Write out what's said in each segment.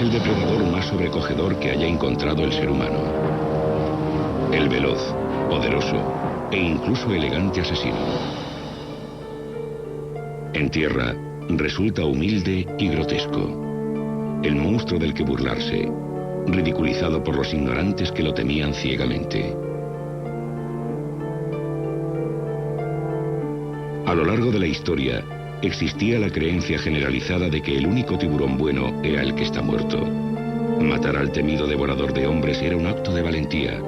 el depredador más sobrecogedor que haya encontrado el ser humano. El veloz, poderoso e incluso elegante asesino. En tierra, resulta humilde y grotesco. El monstruo del que burlarse, ridiculizado por los ignorantes que lo temían ciegamente. A lo largo de la historia, existía la creencia generalizada de que el único tiburón bueno era el que está muerto. Matar al temido devorador de hombres era un acto de valentía.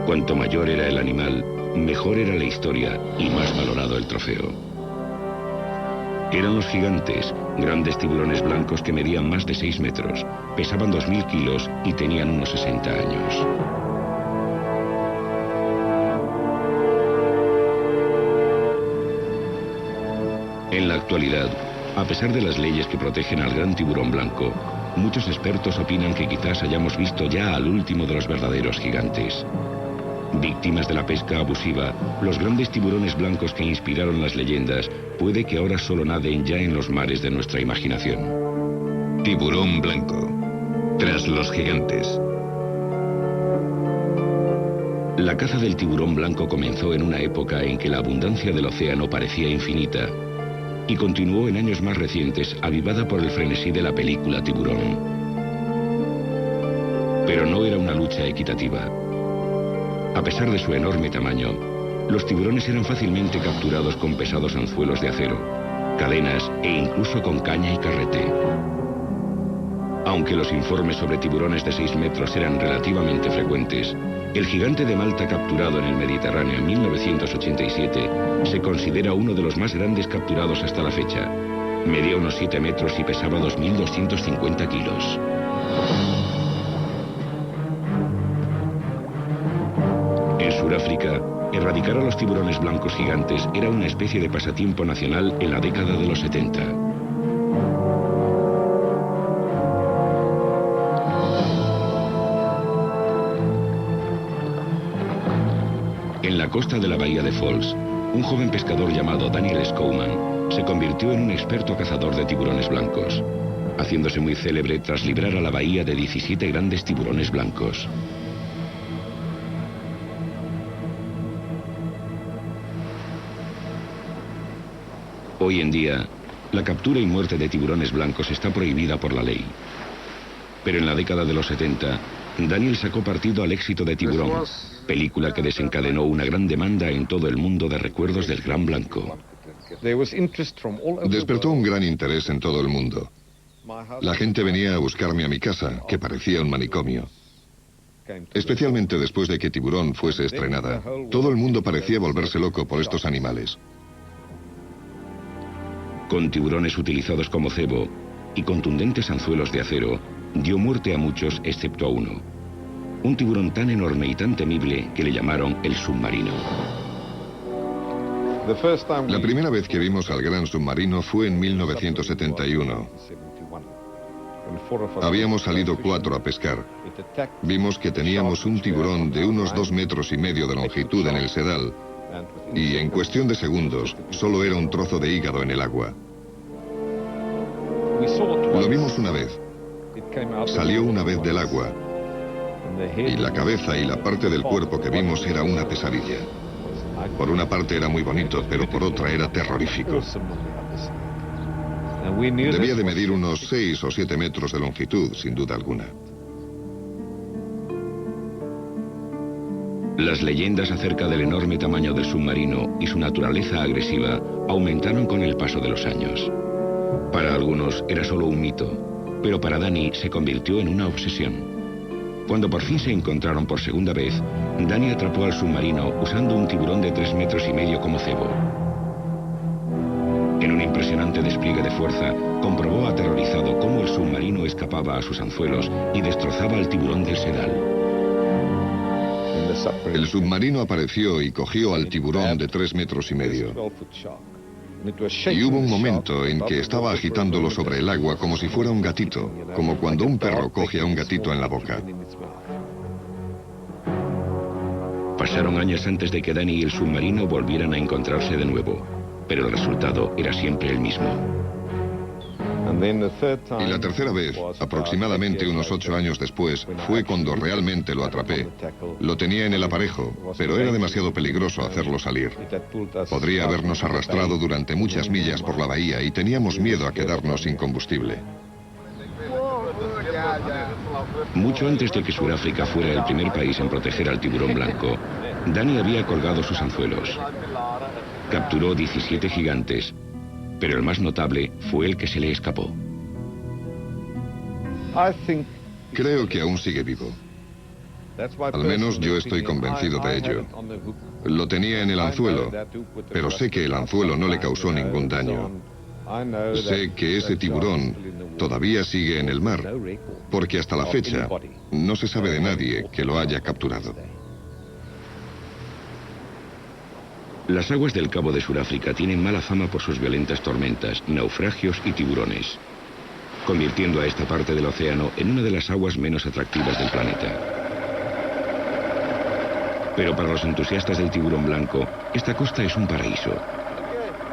Cuanto mayor era el animal, mejor era la historia y más valorado el trofeo. Eran los gigantes, grandes tiburones blancos que medían más de 6 metros, pesaban 2000 kilos y tenían unos 60 años. En la actualidad, a pesar de las leyes que protegen al gran tiburón blanco, muchos expertos opinan que quizás hayamos visto ya al último de los verdaderos gigantes. Víctimas de la pesca abusiva, los grandes tiburones blancos que inspiraron las leyendas puede que ahora solo naden ya en los mares de nuestra imaginación. Tiburón blanco. Tras los gigantes. La caza del tiburón blanco comenzó en una época en que la abundancia del océano parecía infinita y continuó en años más recientes, avivada por el frenesí de la película Tiburón. Pero no era una lucha equitativa. A pesar de su enorme tamaño, los tiburones eran fácilmente capturados con pesados anzuelos de acero, cadenas e incluso con caña y carrete. Aunque los informes sobre tiburones de 6 metros eran relativamente frecuentes, el gigante de Malta capturado en el Mediterráneo en 1987 se considera uno de los más grandes capturados hasta la fecha. Medía unos 7 metros y pesaba 2.250 kilos. En Sudáfrica, erradicar a los tiburones blancos gigantes era una especie de pasatiempo nacional en la década de los 70. En la costa de la bahía de Falls, un joven pescador llamado Daniel Schouman se convirtió en un experto cazador de tiburones blancos, haciéndose muy célebre tras librar a la bahía de 17 grandes tiburones blancos. Hoy en día, la captura y muerte de tiburones blancos está prohibida por la ley. Pero en la década de los 70, Daniel sacó partido al éxito de Tiburón, película que desencadenó una gran demanda en todo el mundo de recuerdos del Gran Blanco. Despertó un gran interés en todo el mundo. La gente venía a buscarme a mi casa, que parecía un manicomio. Especialmente después de que Tiburón fuese estrenada, todo el mundo parecía volverse loco por estos animales. Con tiburones utilizados como cebo y contundentes anzuelos de acero, dio muerte a muchos excepto a uno. Un tiburón tan enorme y tan temible que le llamaron el submarino. La primera vez que vimos al gran submarino fue en 1971. Habíamos salido 4 a pescar. Vimos que teníamos un tiburón de unos 2,5 metros de longitud en el sedal, y en cuestión de segundos solo era un trozo de hígado en el agua. Lo vimos una vez. Salió una vez del agua, y la cabeza y la parte del cuerpo que vimos era una pesadilla. Por una parte era muy bonito, pero por otra era terrorífico. Debía de medir unos 6 o 7 metros de longitud, sin duda alguna. Las leyendas acerca del enorme tamaño del submarino y su naturaleza agresiva aumentaron con el paso de los años. Para algunos era solo un mito, pero para Danny se convirtió en una obsesión. Cuando por fin se encontraron por segunda vez, Danny atrapó al submarino usando un tiburón de 3,5 metros como cebo. En un impresionante despliegue de fuerza, comprobó aterrorizado cómo el submarino escapaba a sus anzuelos y destrozaba al tiburón del sedal. El submarino apareció y cogió al tiburón de 3,5 metros. Y hubo un momento en que estaba agitándolo sobre el agua como si fuera un gatito, como cuando un perro coge a un gatito en la boca. Pasaron años antes de que Danny y el submarino volvieran a encontrarse de nuevo, pero el resultado era siempre el mismo. Y la tercera vez, aproximadamente unos 8 años después, fue cuando realmente lo atrapé. Lo tenía en el aparejo, pero era demasiado peligroso hacerlo salir. Podría habernos arrastrado durante muchas millas por la bahía y teníamos miedo a quedarnos sin combustible. Mucho antes de que Sudáfrica fuera el primer país en proteger al tiburón blanco, Danny había colgado sus anzuelos. Capturó 17 gigantes, pero el más notable fue el que se le escapó. Creo que aún sigue vivo. Al menos yo estoy convencido de ello. Lo tenía en el anzuelo, pero sé que el anzuelo no le causó ningún daño. Sé que ese tiburón todavía sigue en el mar, porque hasta la fecha no se sabe de nadie que lo haya capturado. Las aguas del Cabo de Sudáfrica tienen mala fama por sus violentas tormentas, naufragios y tiburones, convirtiendo a esta parte del océano en una de las aguas menos atractivas del planeta. Pero para los entusiastas del tiburón blanco, esta costa es un paraíso.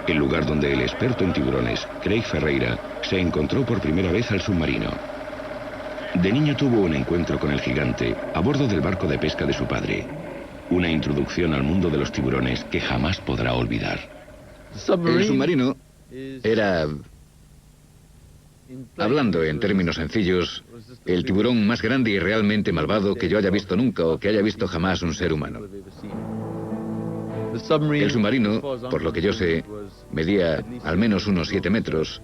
El lugar donde el experto en tiburones, Craig Ferreira, se encontró por primera vez al submarino. De niño tuvo un encuentro con el gigante a bordo del barco de pesca de su padre. Una introducción al mundo de los tiburones que jamás podrá olvidar. El submarino era, hablando en términos sencillos, el tiburón más grande y realmente malvado que yo haya visto nunca o que haya visto jamás un ser humano. El submarino, por lo que yo sé, medía al menos unos 7 metros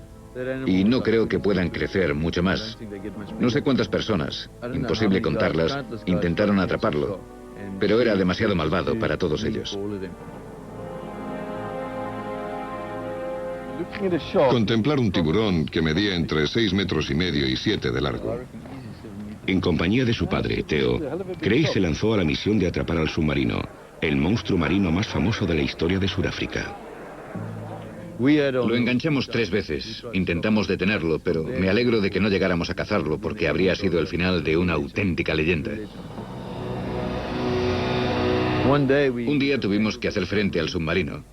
y no creo que puedan crecer mucho más. No sé cuántas personas, imposible contarlas, intentaron atraparlo, pero era demasiado malvado para todos ellos. Contemplar un tiburón que medía entre 6,5 metros y 7 de largo. En compañía de su padre, Theo, Craig se lanzó a la misión de atrapar al submarino, el monstruo marino más famoso de la historia de Sudáfrica. Lo enganchamos 3 veces. Intentamos detenerlo, pero me alegro de que no llegáramos a cazarlo porque habría sido el final de una auténtica leyenda. Un día tuvimos que hacer frente al submarino.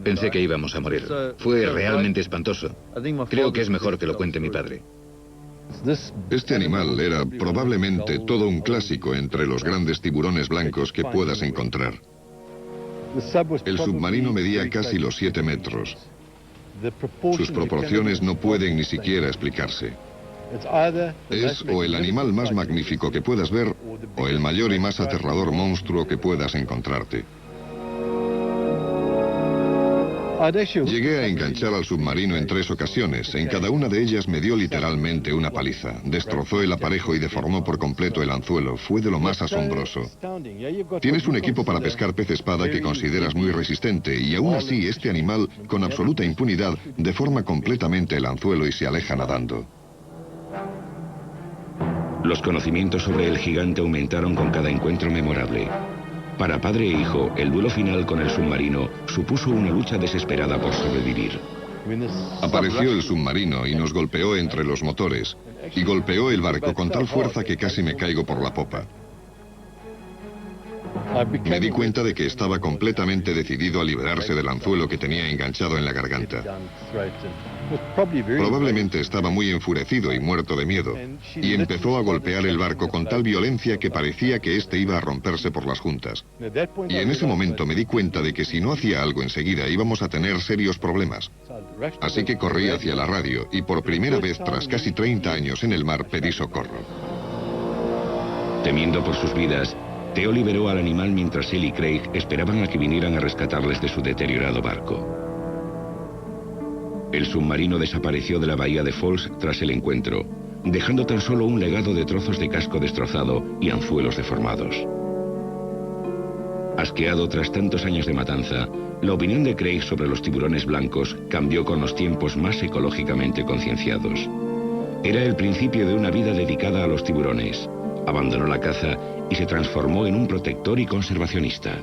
Pensé que íbamos a morir. Fue realmente espantoso. Creo que es mejor que lo cuente mi padre. Este animal era probablemente todo un clásico entre los grandes tiburones blancos que puedas encontrar. El submarino medía casi los 7 metros. Sus proporciones no pueden ni siquiera explicarse. Es o el animal más magnífico que puedas ver o el mayor y más aterrador monstruo que puedas encontrarte. Llegué a enganchar al submarino en 3 ocasiones. En cada una de ellas me dio literalmente una paliza. Destrozó el aparejo y deformó por completo el anzuelo. Fue de lo más asombroso. Tienes un equipo para pescar pez espada que consideras muy resistente y aún así este animal, con absoluta impunidad, deforma completamente el anzuelo y se aleja nadando. Los conocimientos sobre el gigante aumentaron con cada encuentro memorable. Para padre e hijo, el duelo final con el submarino supuso una lucha desesperada por sobrevivir. Apareció el submarino y nos golpeó entre los motores, y golpeó el barco con tal fuerza que casi me caigo por la popa. Me di cuenta de que estaba completamente decidido a liberarse del anzuelo que tenía enganchado en la garganta. Probablemente estaba muy enfurecido y muerto de miedo, y empezó a golpear el barco con tal violencia que parecía que éste iba a romperse por las juntas. Y en ese momento me di cuenta de que si no hacía algo enseguida íbamos a tener serios problemas. Así que corrí hacia la radio y por primera vez tras casi 30 años en el mar pedí socorro. Temiendo por sus vidas, Theo liberó al animal mientras él y Craig esperaban a que vinieran a rescatarles de su deteriorado barco. El submarino desapareció de la bahía de Falls tras el encuentro, dejando tan solo un legado de trozos de casco destrozado y anzuelos deformados. Asqueado tras tantos años de matanza, la opinión de Craig sobre los tiburones blancos cambió con los tiempos más ecológicamente concienciados. Era el principio de una vida dedicada a los tiburones. Abandonó la caza y se transformó en un protector y conservacionista.